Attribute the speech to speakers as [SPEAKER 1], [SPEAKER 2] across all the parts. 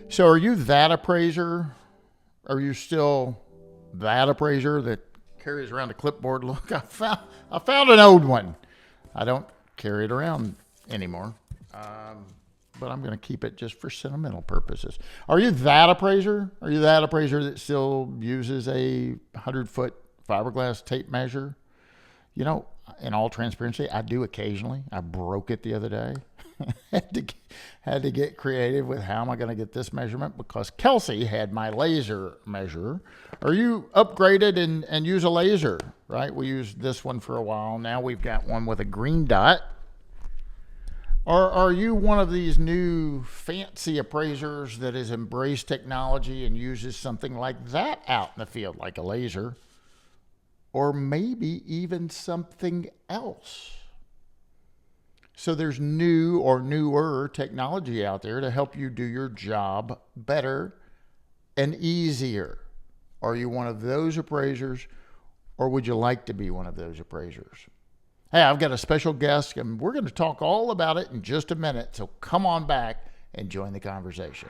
[SPEAKER 1] So are you that appraiser? Are you still that appraiser that carries around a clipboard? Look, I found an old one. I don't carry it around anymore, but I'm going to keep it just for sentimental purposes. Are you that appraiser? Are you that appraiser that still uses a 100-foot fiberglass tape measure? You know, in all transparency, I do occasionally. I broke it the other day. had to get creative with how am I going to get this measurement because Kelsey had my laser measure. Are you upgraded and use a laser, right? We used this one for a while. Now we've got one with a green dot. Or are you one of these new fancy appraisers that has embraced technology and uses something like that out in the field, like a laser? Or maybe even something else? So there's new or newer technology out there to help you do your job better and easier. Are you one of those appraisers, or would you like to be one of those appraisers? Hey, I've got a special guest, and we're going to talk all about it in just a minute. So come on back and join the conversation.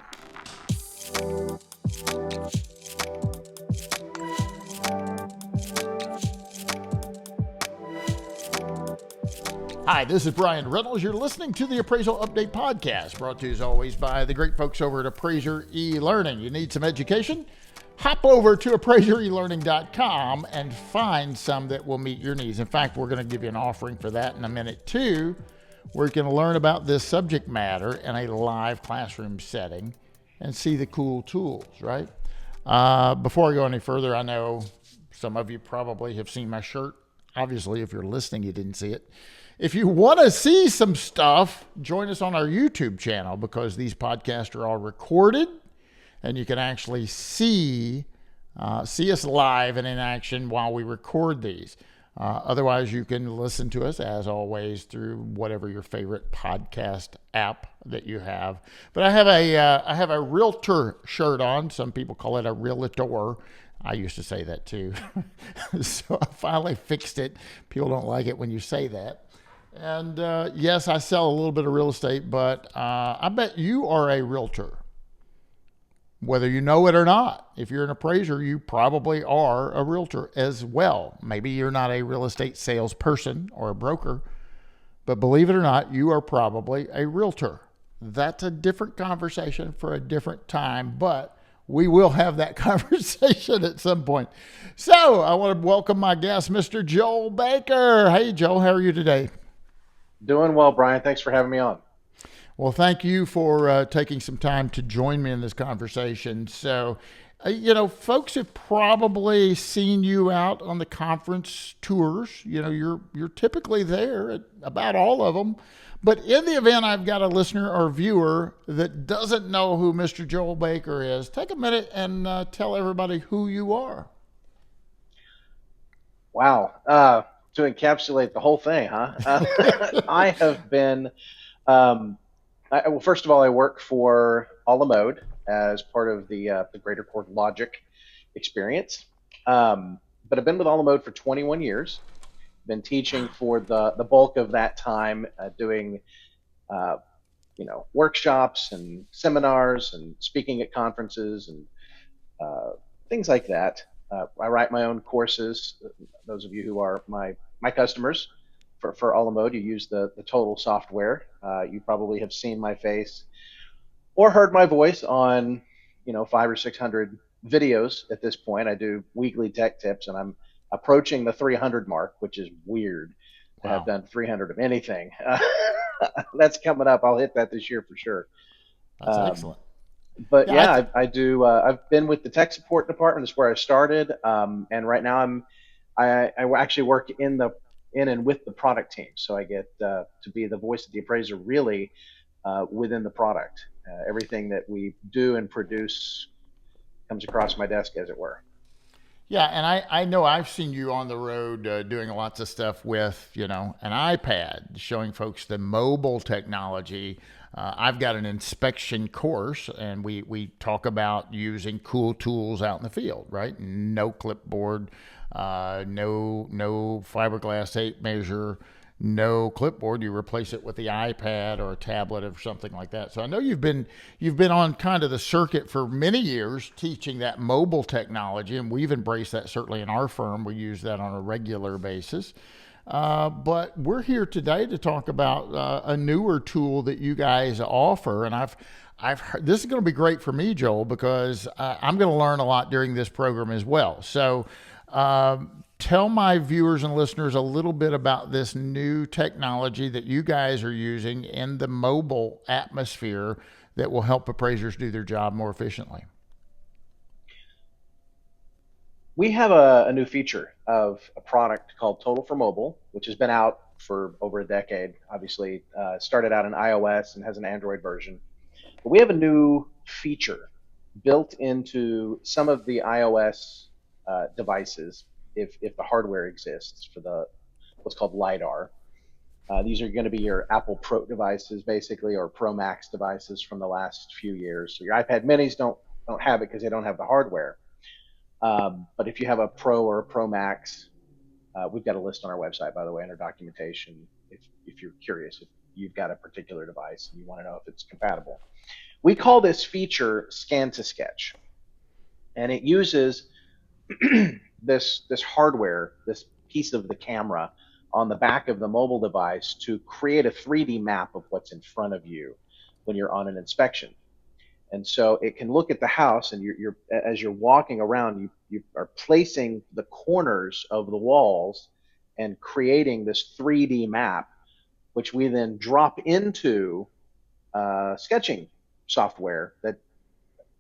[SPEAKER 1] Hi, this is Bryan Reynolds. You're listening to the Appraisal Update Podcast, brought to you as always by the great folks over at Appraiser eLearning. You need some education? Hop over to appraisereLearning.com and find some that will meet your needs. In fact, we're going to give you an offering for that in a minute too, where you can learn about this subject matter in a live classroom setting and see the cool tools, right? Before I go any further, I know some of you probably have seen my shirt. Obviously, if you're listening, you didn't see it. If you want to see some stuff, join us on our YouTube channel because these podcasts are all recorded and you can actually see us live and in action while we record these. Otherwise, you can listen to us, as always, through whatever your favorite podcast app that you have. But I have a realtor shirt on. Some people call it a realtor. I used to say that too. So I finally fixed it. People don't like it when you say that. And yes, I sell a little bit of real estate, but I bet you are a realtor, whether you know it or not. If you're an appraiser, you probably are a realtor as well. Maybe you're not a real estate salesperson or a broker, but believe it or not, you are probably a realtor. That's a different conversation for a different time, but we will have that conversation at some point. So I want to welcome my guest, Mr. Joel Baker. Hey, Joel, how are you today?
[SPEAKER 2] Doing well, Bryan. Thanks for having me on.
[SPEAKER 1] Well, thank you for taking some time to join me in this conversation. So, folks have probably seen you out on the conference tours. You know, you're typically there at about all of them. But in the event I've got a listener or viewer that doesn't know who Mr. Joel Baker is, take a minute and tell everybody who you are.
[SPEAKER 2] Wow. To encapsulate the whole thing, huh? I have been, well, first of all, I work for a la mode as part of the greater CoreLogic experience. But I've been with a la mode for 21 years. Been teaching for the bulk of that time, doing, workshops and seminars and speaking at conferences and things like that. I write my own courses. Those of you who are my customers for a la mode, you use the Total software. You probably have seen my face or heard my voice on 500 or 600 videos at this point. I do weekly tech tips, and I'm approaching the 300 mark, which is weird to have done 300 of anything. That's coming up. I'll hit that this year for sure.
[SPEAKER 1] That's excellent.
[SPEAKER 2] But yeah, I do. I've been with the tech support department. That's where I started, and right now I actually work in and with the product team. So I get to be the voice of the appraiser, really, within the product. Everything that we do and produce comes across my desk, as it were.
[SPEAKER 1] Yeah, and I know I've seen you on the road doing lots of stuff with, an iPad, showing folks the mobile technology. I've got an inspection course, and we talk about using cool tools out in the field, right? No clipboard, no fiberglass tape measure, no clipboard. You replace it with the iPad or a tablet or something like that. So I know you've been on kind of the circuit for many years teaching that mobile technology, and we've embraced that certainly in our firm. We use that on a regular basis. But we're here today to talk about a newer tool that you guys offer, and I've heard, this is going to be great for me, Joel, because I'm going to learn a lot during this program as well. So tell my viewers and listeners a little bit about this new technology that you guys are using in the mobile atmosphere that will help appraisers do their job more efficiently.
[SPEAKER 2] We have a new feature of a product called Total for Mobile, which has been out for over a decade. Obviously, started out in iOS and has an Android version. But we have a new feature built into some of the iOS devices, if the hardware exists for the what's called LiDAR. These are going to be your Apple Pro devices, basically, or Pro Max devices from the last few years. So your iPad minis don't have it because they don't have the hardware. But if you have a Pro or a Pro Max, we've got a list on our website, by the way, under documentation. If you're curious, if you've got a particular device and you want to know if it's compatible. We call this feature Scan to Sketch, and it uses this hardware, this piece of the camera on the back of the mobile device to create a 3D map of what's in front of you when you're on an inspection. And so it can look at the house, and you're as you're walking around, you are placing the corners of the walls and creating this 3D map, which we then drop into sketching software that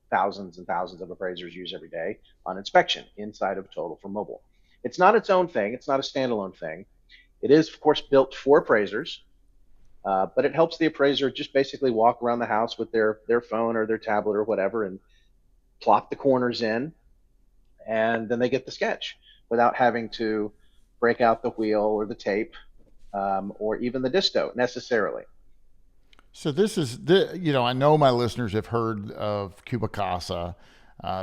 [SPEAKER 2] thousands and thousands of appraisers use every day on inspection inside of Total for Mobile. It's not its own thing. It's not a standalone thing. It is, of course, built for appraisers, but it helps the appraiser just basically walk around the house with their phone or their tablet or whatever and plop the corners in, and then they get the sketch without having to break out the wheel or the tape or even the Disto necessarily.
[SPEAKER 1] So this is, I know my listeners have heard of Cubicasa.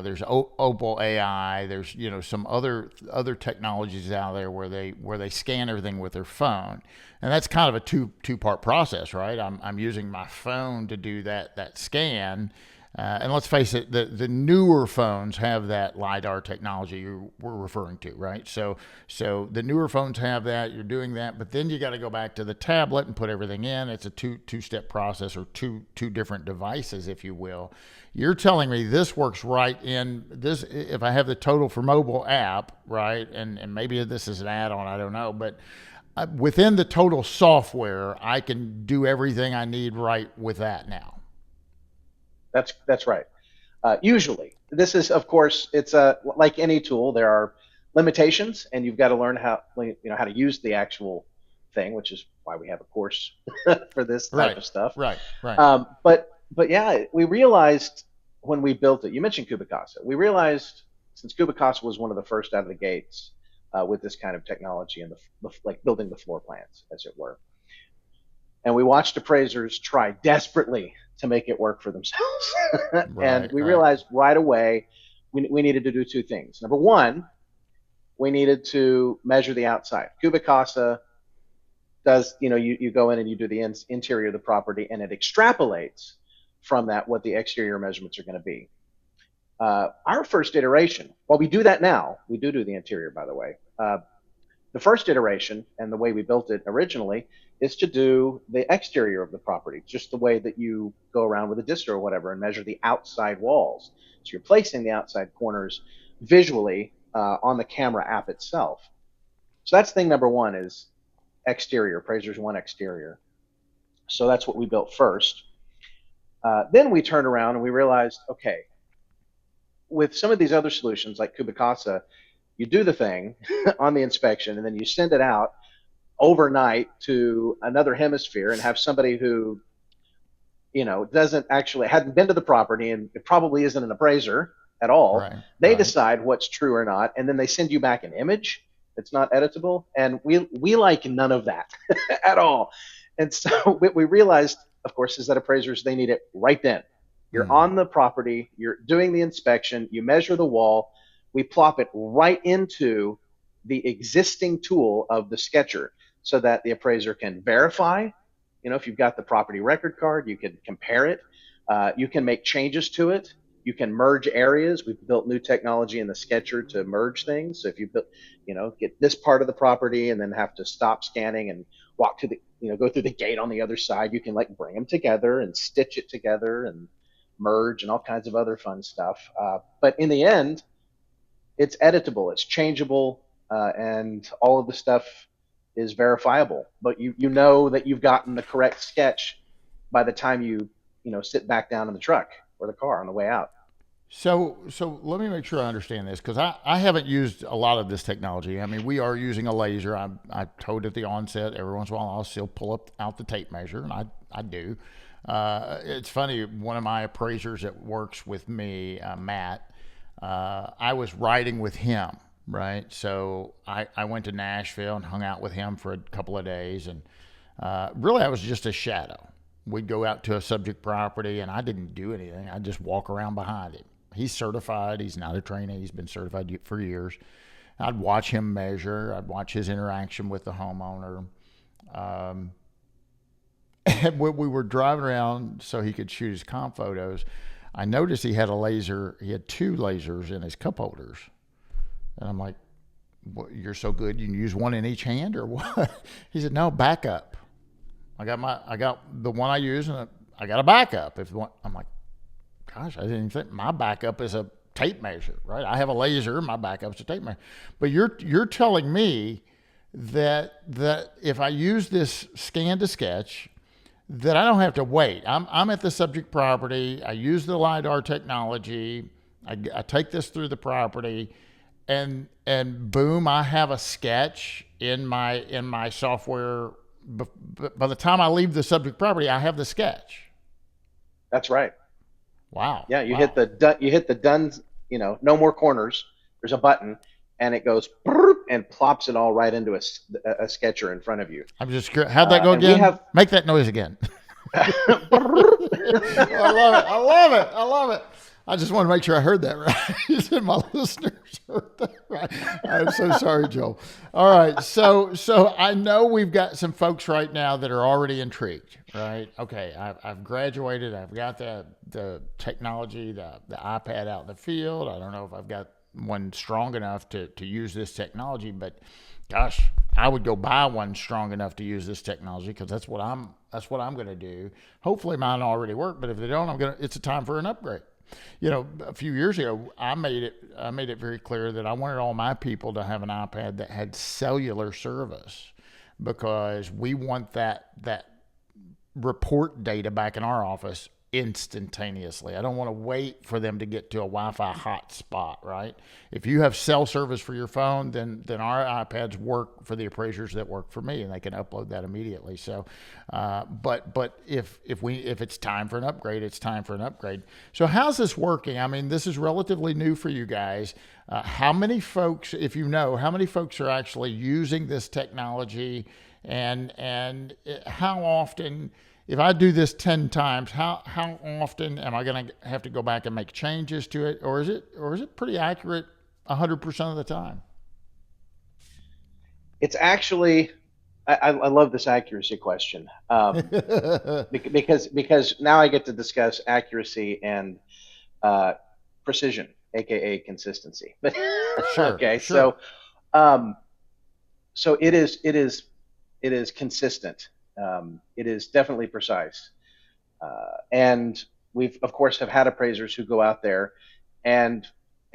[SPEAKER 1] There's Opal AI. There's some other technologies out there where they scan everything with their phone, and that's kind of a two-part process, right? I'm using my phone to do that scan, and let's face it, the newer phones have that LiDAR technology we're referring to, right? So the newer phones have that. You're doing that, but then you got to go back to the tablet and put everything in. It's a two-step process, or two different devices, if you will. You're telling me this works right in this, if I have the Total for Mobile app, right? And maybe this is an add-on, I don't know, but within the Total software, I can do everything I need right with that now.
[SPEAKER 2] That's right. Usually, this is, of course, it's like any tool. There are limitations, and you've got to learn how to use the actual thing, which is why we have a course for this type of stuff.
[SPEAKER 1] Right.
[SPEAKER 2] But yeah, we realized when we built it. You mentioned Cubicasa. We realized, since Cubicasa was one of the first out of the gates with this kind of technology and like building the floor plans, as it were. And we watched appraisers try desperately to make it work for themselves. And we realized right away we needed to do two things. Number one, we needed to measure the outside. Cubicasa does, you go in and you do the interior of the property, and it extrapolates from that what the exterior measurements are going to be. Our first iteration, well, we do that now. We do the interior, by the way. The first iteration, and the way we built it originally, is to do the exterior of the property, just the way that you go around with a Disto or whatever and measure the outside walls. So you're placing the outside corners visually on the camera app itself. So that's thing number one, is exterior. Appraisers want exterior. So that's what we built first. Then we turned around and we realized, okay, with some of these other solutions like Cubicasa, you do the thing on the inspection, and then you send it out overnight to another hemisphere and have somebody who, hadn't been to the property, and it probably isn't an appraiser at all.
[SPEAKER 1] Right.
[SPEAKER 2] They decide what's true or not, and then they send you back an image that's not editable. And we like none of that at all. And so what we realized, of course, is that appraisers, they need it right then. You're on the property, you're doing the inspection, you measure the wall, we plop it right into the existing tool of the sketcher. so that the appraiser can verify. If you've got the property record card, you can compare it. You can make changes to it. You can merge areas. We've built new technology in the Sketcher to merge things. So if you get this part of the property and then have to stop scanning and walk to go through the gate on the other side, you can like bring them together and stitch it together and merge and all kinds of other fun stuff. But in the end, it's editable, it's changeable, and all of the stuff is verifiable. But you know that you've gotten the correct sketch by the time you sit back down in the truck or the car on the way out.
[SPEAKER 1] So let me make sure I understand this, because I haven't used a lot of this technology. I mean, we are using a laser. I told at the onset, every once in a while I'll still pull out the tape measure, and I do. It's funny, one of my appraisers that works with me, Matt, I was riding with him, right? So I went to Nashville and hung out with him for a couple of days, and really I was just a shadow. We'd go out to a subject property, and I didn't do anything. I'd just walk around behind him. He's certified. He's not a trainee. He's been certified for years. I'd watch him measure. I'd watch his interaction with the homeowner. And when we were driving around so he could shoot his comp photos, I noticed he had a laser. He had 2 lasers in his cup holders. And I'm like, what, you're so good you can use one in each hand or what? He said, no, backup. I got the one I use, and I got a backup. I'm like, gosh, I didn't even think my backup is a tape measure, right? I have a laser, my backup's a tape measure. But you're telling me that if I use this scan to sketch, that I don't have to wait. I'm at the subject property. I use the LiDAR technology. I take this through the property, and boom, I have a sketch in my software. By the time I leave the subject property, I have the sketch.
[SPEAKER 2] That's right.
[SPEAKER 1] Wow.
[SPEAKER 2] Yeah, you hit the done. No more corners. There's a button, and it goes and plops it all right into a sketcher in front of you.
[SPEAKER 1] I'm just curious. How'd that go again? Make that noise again. I love it. I just want to make sure I heard that right. You said my listeners heard that right. I'm so sorry, Joel. All right. So I know we've got some folks right now that are already intrigued, right? Okay. I've graduated. I've got the technology, the iPad out in the field. I don't know if I've got one strong enough to use this technology, but gosh, I would go buy one strong enough to use this technology, because that's what I'm going to do. Hopefully mine already work, but if they don't, it's a time for an upgrade. A few years ago, I made it very clear that I wanted all my people to have an iPad that had cellular service, because we want that report data back in our office instantaneously. I don't want to wait for them to get to a Wi-Fi hotspot, right? If you have cell service for your phone, then our iPads work for the appraisers that work for me, and they can upload that immediately. So, but if it's time for an upgrade, it's time for an upgrade. So how's this working? I mean, this is relatively new for you guys. How many folks, if you know, how many folks are actually using this technology, and how often? If I do this 10 times, how often am I going to have to go back and make changes to it, or is it pretty accurate 100% of the time?
[SPEAKER 2] It's actually, I love this accuracy question, because now I get to discuss accuracy and precision, aka consistency.
[SPEAKER 1] Sure.
[SPEAKER 2] Okay,
[SPEAKER 1] sure.
[SPEAKER 2] So it is consistent. It is definitely precise, and we've of course have had appraisers who go out there and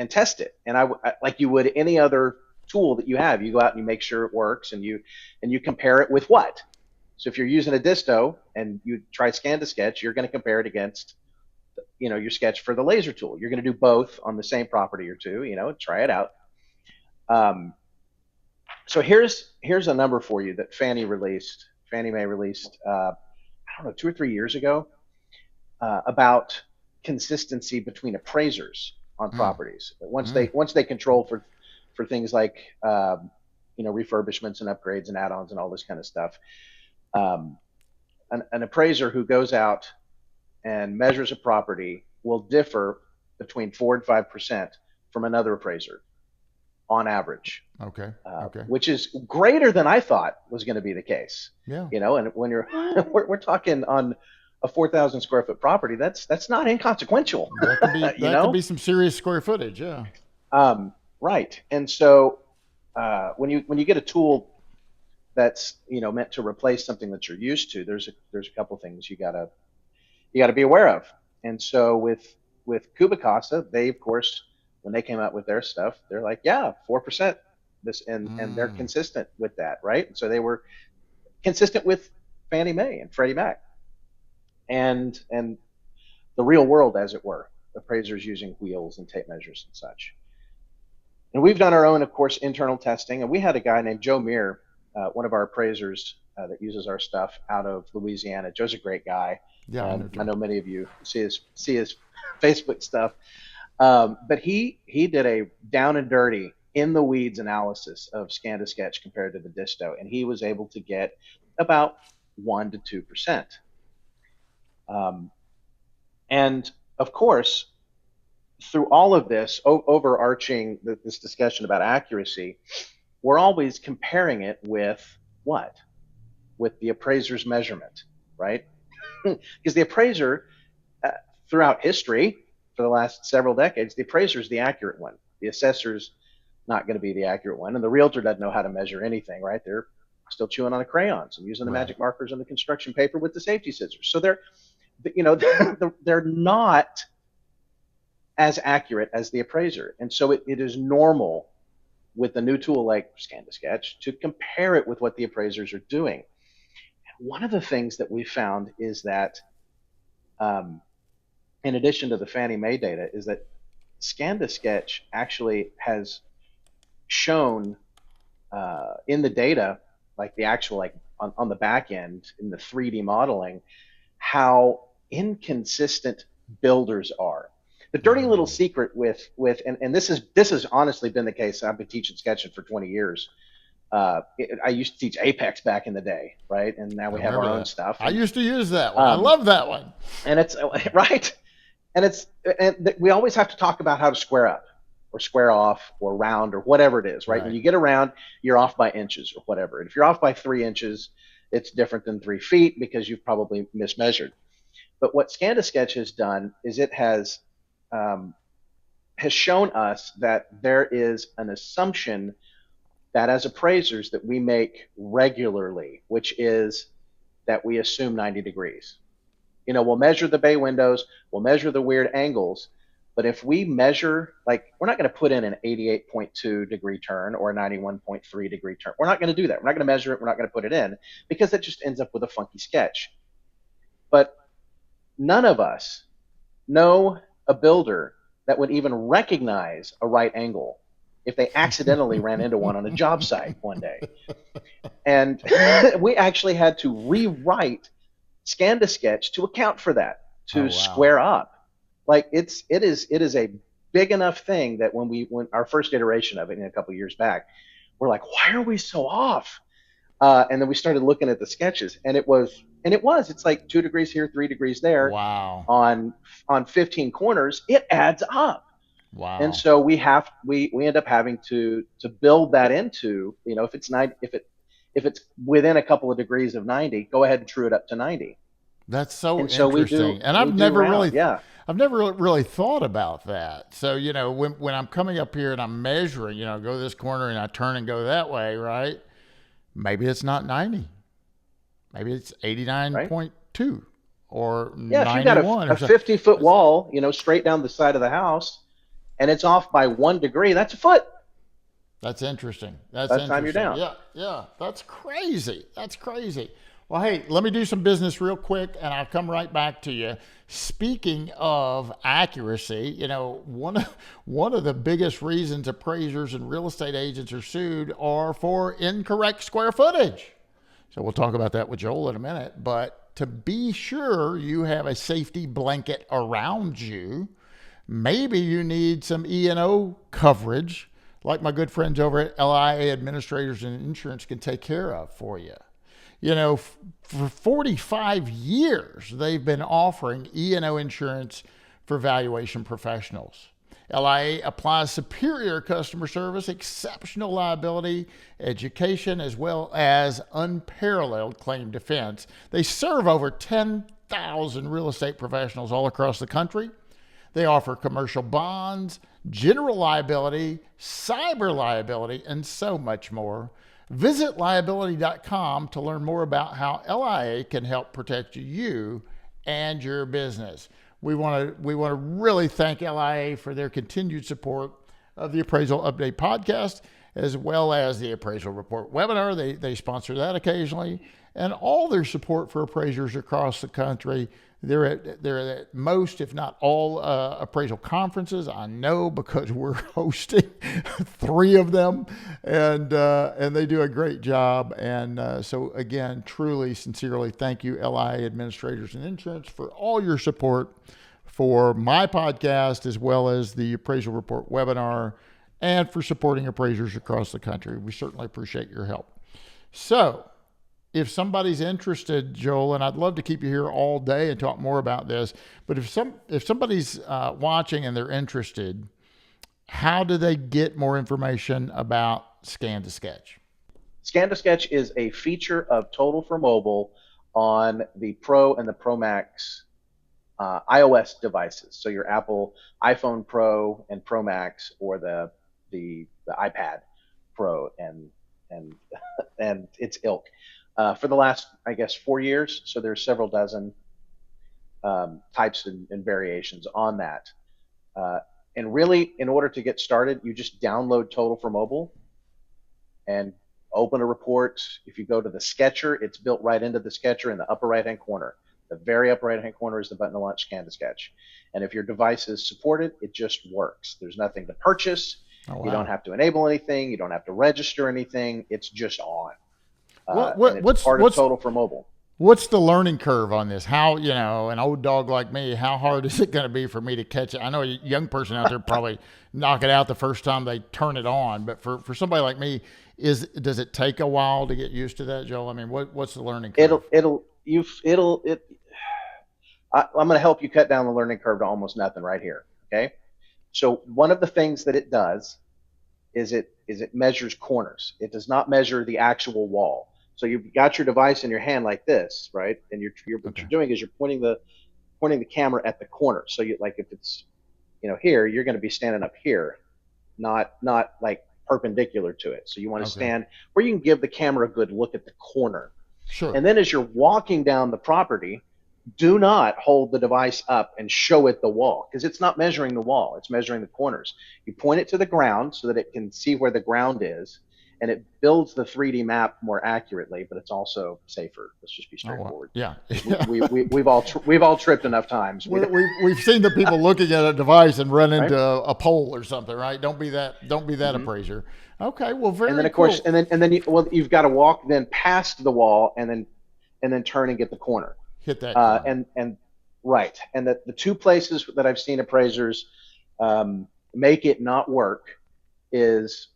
[SPEAKER 2] test it. And I like you would any other tool that you have. You go out and you make sure it works, and you compare it with what. So if you're using a Disto and you try scan to sketch, you're going to compare it against your sketch for the laser tool. You're going to do both on the same property or two. Try it out. So here's a number for you that Fannie Mae released, I don't know, 2 or 3 years ago, about consistency between appraisers on properties. Once they control for things like refurbishments and upgrades and add-ons and all this kind of stuff, an appraiser who goes out and measures a property will differ between 4 and 5% from another appraiser. on average.
[SPEAKER 1] Okay. Okay.
[SPEAKER 2] Which is greater than I thought was going to be the case.
[SPEAKER 1] Yeah.
[SPEAKER 2] And when you're we're talking on a 4,000 square foot property, that's not inconsequential.
[SPEAKER 1] That could be could be some serious square footage. Yeah.
[SPEAKER 2] Right. And so when you get a tool that's meant to replace something that you're used to, there's a couple things you gotta be aware of. And so with Kubicasa, they of course, when they came out with their stuff, they're like, yeah, 4%. And they're consistent with that, right? So they were consistent with Fannie Mae and Freddie Mac, and the real world, as it were, appraisers using wheels and tape measures and such. And we've done our own, of course, internal testing. And we had a guy named Joe Meir, one of our appraisers that uses our stuff out of Louisiana. Joe's a great guy.
[SPEAKER 1] Yeah,
[SPEAKER 2] I know many of you see his Facebook stuff. But he did a down and dirty, in the weeds analysis of scan to sketch compared to the Disto, and he was able to get about 1 to 2%. And of course, through all of this, overarching this discussion about accuracy, we're always comparing it with what? With the appraiser's measurement, right? Because the appraiser, throughout history, for the last several decades, the appraiser is the accurate one. The assessor's not going to be the accurate one, and the realtor doesn't know how to measure anything, right? They're still chewing on the crayons and using the magic markers and the construction paper with the safety scissors. So they're not as accurate as the appraiser, and so it is normal with a new tool like Scan to Sketch to compare it with what the appraisers are doing. And one of the things that we found is that, in addition to the Fannie Mae data, is that Scan to Sketch actually has shown in the data, like the actual, like on the back end in the 3D modeling, how inconsistent builders are. The dirty little secret with and this has honestly been the case. I've been teaching sketching for 20 years. I used to teach Apex back in the day, right? And now we have our own stuff.
[SPEAKER 1] I used to use that one. I love that one.
[SPEAKER 2] And it's right. And we always have to talk about how to square up or square off or round or whatever it is, right? When you get around, you're off by inches or whatever. And if you're off by 3 inches, it's different than 3 feet because you've probably mismeasured. But what Scan to Sketch has done is it has shown us that there is an assumption that as appraisers that we make regularly, which is that we assume 90 degrees. We'll measure the bay windows, we'll measure the weird angles, but if we measure, like, we're not going to put in an 88.2 degree turn or a 91.3 degree turn. We're not going to do that. We're not going to measure it. We're not going to put it in because that just ends up with a funky sketch. But none of us know a builder that would even recognize a right angle if they accidentally ran into one on a job site one day. And we actually had to rewrite Scan to Sketch to account for that, to square up. Like it is a big enough thing that when our first iteration of it a couple of years back, we're like, why are we so off? And then we started looking at the sketches, and it's like 2 degrees here, 3 degrees there.
[SPEAKER 1] Wow.
[SPEAKER 2] On 15 corners, it adds up.
[SPEAKER 1] Wow.
[SPEAKER 2] And so we end up having to build that into, if it's within a couple of degrees of 90, go ahead and true it up to 90.
[SPEAKER 1] That's so interesting. And I've never really thought about that. So, when I'm coming up here and I'm measuring, go this corner and I turn and go that way, right? Maybe it's not 90. Maybe it's 89.2 or 91.
[SPEAKER 2] Yeah, if you got a 50-foot wall, straight down the side of the house, and it's off by 1 degree, that's a foot.
[SPEAKER 1] That's interesting. That's
[SPEAKER 2] By the time you're down.
[SPEAKER 1] Yeah. That's crazy. Well, hey, let me do some business real quick, and I'll come right back to you. Speaking of accuracy, one of the biggest reasons appraisers and real estate agents are sued are for incorrect square footage. So we'll talk about that with Joel in a minute. But to be sure you have a safety blanket around you, maybe you need some E&O coverage, like my good friends over at LIA Administrators and Insurance can take care of for you. For 45 years, they've been offering E&O insurance for valuation professionals. LIA applies superior customer service, exceptional liability, education, as well as unparalleled claim defense. They serve over 10,000 real estate professionals all across the country. They offer commercial bonds, general liability, cyber liability, and so much more. Visit liability.com to learn more about how LIA can help protect you and your business. We want to really thank LIA for their continued support of the Appraisal Update podcast, as well as the Appraisal Report webinar. They sponsor that occasionally, and all their support for appraisers across the country. They're at most, if not all, appraisal conferences. I know because we're hosting 3 of them, and they do a great job. And so again, truly, sincerely, thank you, LIA administrators and insurance, for all your support for my podcast, as well as the Appraisal Report webinar, and for supporting appraisers across the country. We certainly appreciate your help. So, if somebody's interested, Joel, and I'd love to keep you here all day and talk more about this, but if somebody's watching and they're interested, how do they get more information about Scan to Sketch?
[SPEAKER 2] Scan to Sketch is a feature of Total for Mobile on the Pro and the Pro Max iOS devices. So your Apple iPhone Pro and Pro Max, or the iPad Pro and and its ilk. For the last, I guess, 4 years. So there's several dozen types and variations on that. And really, in order to get started, you just download Total for Mobile and open a report. If you go to the Sketcher, it's built right into the Sketcher in the upper right-hand corner. The very upper right-hand corner is the button to launch Scan to Sketch. And if your device is supported, it just works. There's nothing to purchase. Oh, wow. You don't have to enable anything. You don't have to register anything. It's just on. What's part of Total for Mobile?
[SPEAKER 1] What's the learning curve on this? How, an old dog like me, how hard is it going to be for me to catch it? I know a young person out there probably knock it out the first time they turn it on, but for somebody like me, does it take a while to get used to that, Joel? I mean, what's the learning curve?
[SPEAKER 2] I'm going to help you cut down the learning curve to almost nothing right here. Okay. So one of the things that it does is it measures corners. It does not measure the actual wall. So you've got your device in your hand like this, right? And what you're doing is you're pointing the camera at the corner. So if it's, here, you're going to be standing up here, not like perpendicular to it. So you want to stand where you can give the camera a good look at the corner.
[SPEAKER 1] Sure.
[SPEAKER 2] And then as you're walking down the property, do not hold the device up and show it the wall, because it's not measuring the wall. It's measuring the corners. You point it to the ground so that it can see where the ground is, and it builds the 3D map more accurately, but it's also safer. Let's just be straightforward.
[SPEAKER 1] Yeah.
[SPEAKER 2] We've all tripped enough times.
[SPEAKER 1] We've seen the people looking at a device and run into a pole or something, right? Don't be that appraiser. Okay, well, very
[SPEAKER 2] And then of
[SPEAKER 1] cool.
[SPEAKER 2] course, and then you've got to walk then past the wall and then turn and get the corner.
[SPEAKER 1] Hit that.
[SPEAKER 2] Right. And the 2 places that I've seen appraisers make it not work is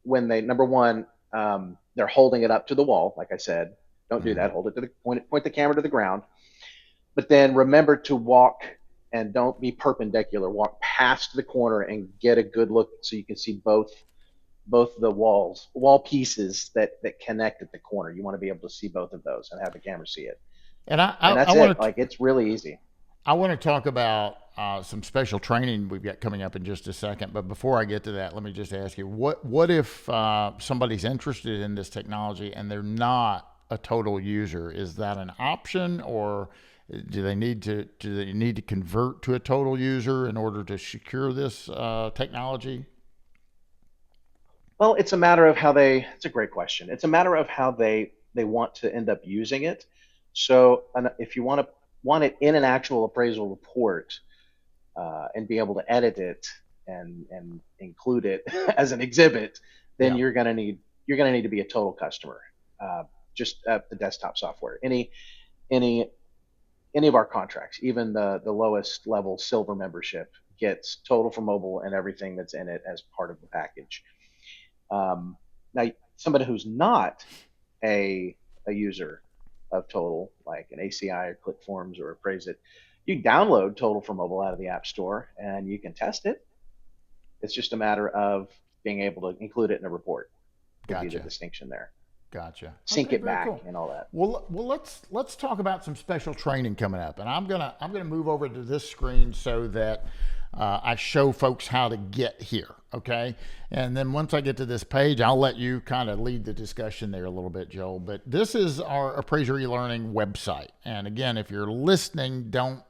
[SPEAKER 2] when they, number one, they're holding it up to the wall. Like I said, don't do that. Hold it to the point the camera to the ground. But then remember to walk, and don't be perpendicular. Walk past the corner and get a good look so you can see both the wall pieces that connect at the corner. You want to be able to see both of those and have the camera see it.
[SPEAKER 1] And
[SPEAKER 2] that's it. It's really easy.
[SPEAKER 1] I want to talk about some special training we've got coming up in just a second. But before I get to that, let me just ask you, what if somebody's interested in this technology and they're not a total user? Is that an option, or do they need to convert to a total user in order to secure this technology?
[SPEAKER 2] Well, it's a matter of how it's a great question. It's a matter of how they want to end up using it. So if you want it in an actual appraisal report and be able to edit it and include it as an exhibit, then you're gonna need to be a total customer. Just the desktop software. Any of our contracts, even the lowest level silver membership, gets Total for Mobile and everything that's in it as part of the package. Now, somebody who's not a user of Total, like an ACI or ClickForms or Appraise It, you download Total for Mobile out of the App Store and you can test it. It's just a matter of being able to include it in a report. Would be the
[SPEAKER 1] Gotcha.
[SPEAKER 2] distinction there.
[SPEAKER 1] Gotcha.
[SPEAKER 2] Sync
[SPEAKER 1] Okay,
[SPEAKER 2] it
[SPEAKER 1] very
[SPEAKER 2] back
[SPEAKER 1] cool.
[SPEAKER 2] and all that.
[SPEAKER 1] Well, let's talk about some special training coming up, and I'm gonna move over to this screen so that I show folks how to get here. Okay, and then once I get to this page, I'll let you kind of lead the discussion there a little bit, Joel. But this is our Appraiser eLearning website, and again, if you're listening, don't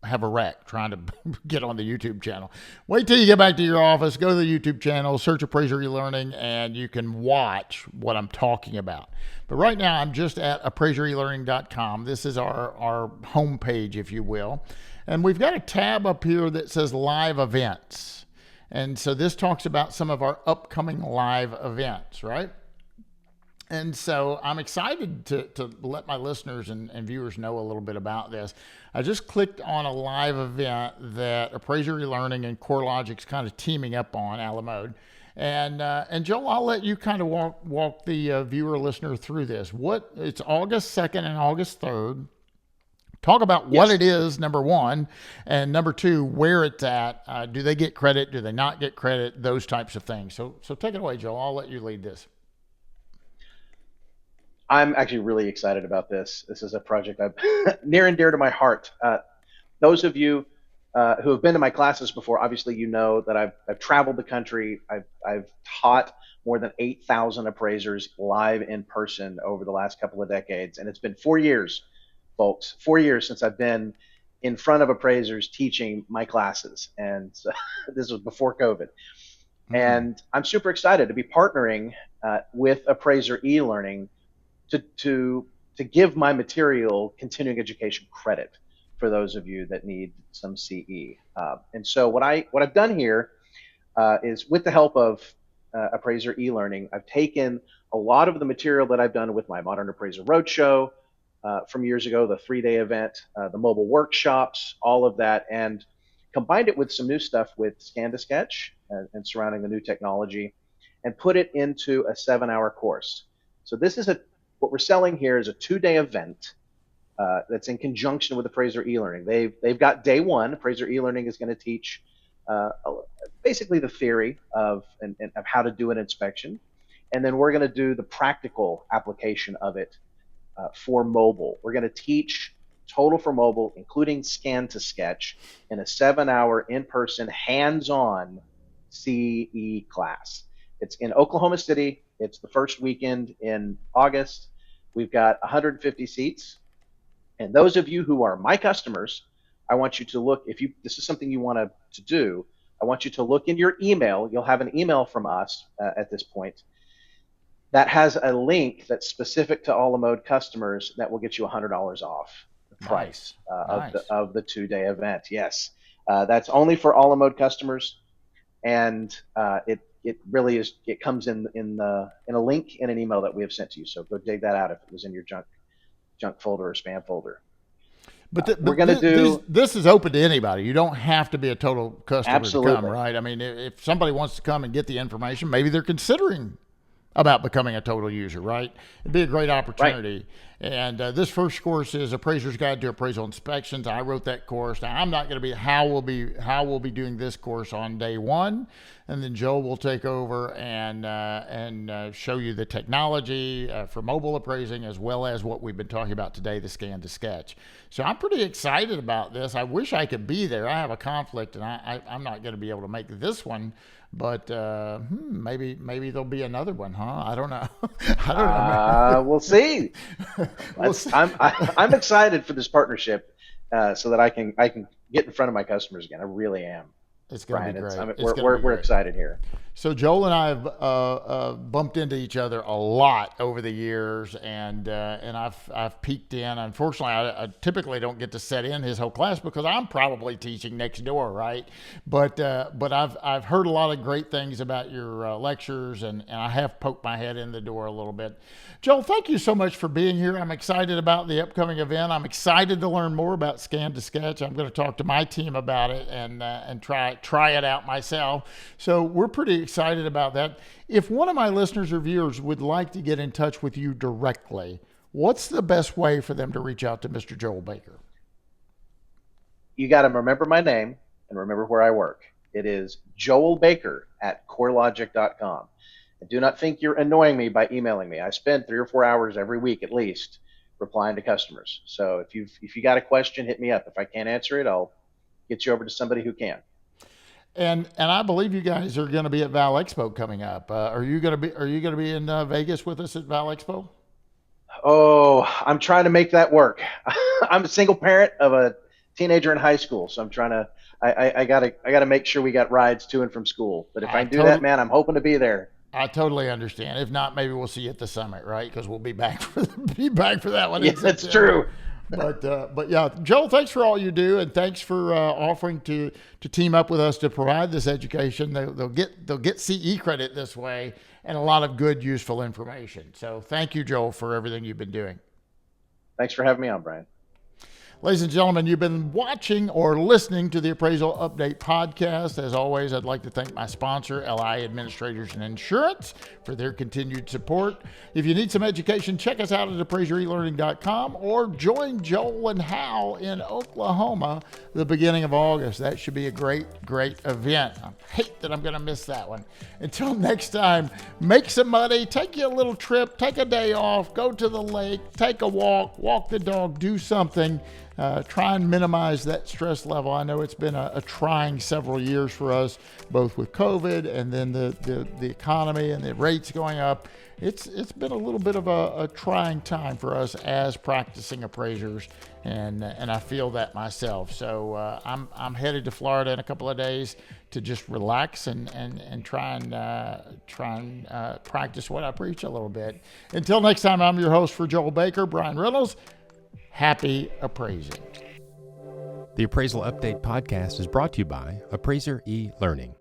[SPEAKER 1] have a wreck trying to get on the YouTube channel. Wait till you get back to your office, go to the YouTube channel, search Appraiser eLearning, and you can watch what I'm talking about. But right now, I'm just at appraiserelearning.com. This is our homepage, if you will. And we've got a tab up here that says live events. And so this talks about some of our upcoming live events, right? And so I'm excited to let my listeners and viewers know a little bit about this. I just clicked on a live event that Appraiser eLearning and CoreLogic's kind of teaming up on, Alamode. And Joel, I'll let you kind of walk the viewer listener through this. It's August 2nd and August 3rd. Talk about what it is, number one, and number two, where it's at. Do they get credit? Do they not get credit? Those types of things. So take it away, Joel. I'll let you lead this.
[SPEAKER 2] I'm actually really excited about this. This is a project I've near and dear to my heart. Those of you who have been to my classes before, obviously you know that I've traveled the country. I've taught more than 8,000 appraisers live in person over the last couple of decades, and it's been 4 years, folks. 4 years since I've been in front of appraisers teaching my classes, and this was before COVID. Mm-hmm. And I'm super excited to be partnering with Appraiser eLearning to give my material continuing education credit for those of you that need some CE. And so what I've done here is, with the help of Appraiser eLearning, I've taken a lot of the material that I've done with my Modern Appraiser Roadshow from years ago, the 3-day event, the mobile workshops, all of that, and combined it with some new stuff with Scan to Sketch and surrounding the new technology, and put it into a 7-hour course. So this is what we're selling here is a 2-day event that's in conjunction with Appraiser eLearning. They've got day one. Appraiser eLearning is going to teach basically the theory of how to do an inspection, and then we're going to do the practical application of it for mobile. We're going to teach total for mobile, including Scan to Sketch, in a 7-hour in-person, hands-on CE class. It's in Oklahoma City. It's the first weekend in August. We've got 150 seats. And those of you who are my customers, I want you to look, if this is something you want to do, I want you to look in your email. You'll have an email from us at this point that has a link that's specific to Alamode customers that will get you $100 off the price of the 2-day event. Yes, that's only for Alamode customers, and it really is. It comes in a link in an email that we have sent to you. So go dig that out if it was in your junk folder or spam folder.
[SPEAKER 1] But we're going to do this is open to anybody. You don't have to be a total customer to come, right? I mean, if somebody wants to come and get the information, maybe they're considering about becoming a total user, right? It'd be a great opportunity. Right. And this first course is Appraiser's Guide to Appraisal Inspections. I wrote that course. Now I'm not going to be how we'll be doing this course on day one, and then Joe will take over and show you the technology for mobile appraising, as well as what we've been talking about today, the Scan to Sketch. So I'm pretty excited about this. I wish I could be there. I have a conflict, and I'm not going to be able to make this one. But maybe there'll be another one, huh? I don't know. I don't know.
[SPEAKER 2] We'll see. I'm excited for this partnership, so that I can get in front of my customers again. I really am.
[SPEAKER 1] It's going to be great.
[SPEAKER 2] We're excited here.
[SPEAKER 1] So Joel and I have bumped into each other a lot over the years, and I've peeked in. Unfortunately, I typically don't get to set in his whole class because I'm probably teaching next door, right? But I've heard a lot of great things about your lectures, and I have poked my head in the door a little bit. Joel, thank you so much for being here. I'm excited about the upcoming event. I'm excited to learn more about Scan to Sketch. I'm going to talk to my team about it and try it out myself. So we're pretty excited about that. If one of my listeners or viewers would like to get in touch with you directly, what's the best way for them to reach out to Mr. Joel Baker?
[SPEAKER 2] You got to remember my name and remember where I work. It is joelbaker@corelogic.com. And do not think you're annoying me by emailing me. I spend 3 or 4 hours every week at least replying to customers. So if you got a question, hit me up. If I can't answer it, I'll get you over to somebody who can.
[SPEAKER 1] And I believe you guys are going to be at Val Expo coming up. Are you going to be in Vegas with us at Val Expo?
[SPEAKER 2] Oh, I'm trying to make that work. I'm a single parent of a teenager in high school, so I'm trying to. I gotta make sure we got rides to and from school. But if I do that, man, I'm hoping to be there.
[SPEAKER 1] I totally understand. If not, maybe we'll see you at the summit, right? Because we'll be back for that one.
[SPEAKER 2] Yeah, that's true.
[SPEAKER 1] But yeah, Joel, thanks for all you do, and thanks for offering to team up with us to provide this education. They'll get CE credit this way, and a lot of good, useful information. So thank you, Joel, for everything you've been doing.
[SPEAKER 2] Thanks for having me on, Bryan.
[SPEAKER 1] Ladies and gentlemen, you've been watching or listening to the Appraisal Update podcast. As always, I'd like to thank my sponsor, LI Administrators and Insurance, for their continued support. If you need some education, check us out at AppraiserElearning.com or join Joel and Hal in Oklahoma the beginning of August. That should be a great event. I hate that I'm going to miss that one. Until next time, make some money, take you a little trip, take a day off, go to the lake, take a walk the dog, do something. Try and minimize that stress level. I know it's been a trying several years for us, both with COVID and then the economy and the rates going up. It's been a little bit of a trying time for us as practicing appraisers, and I feel that myself. So I'm headed to Florida in a couple of days to just relax and try and practice what I preach a little bit. Until next time, I'm your host for Joel Baker, Bryan Reynolds. Happy appraising.
[SPEAKER 3] The Appraisal Update podcast is brought to you by Appraiser eLearning.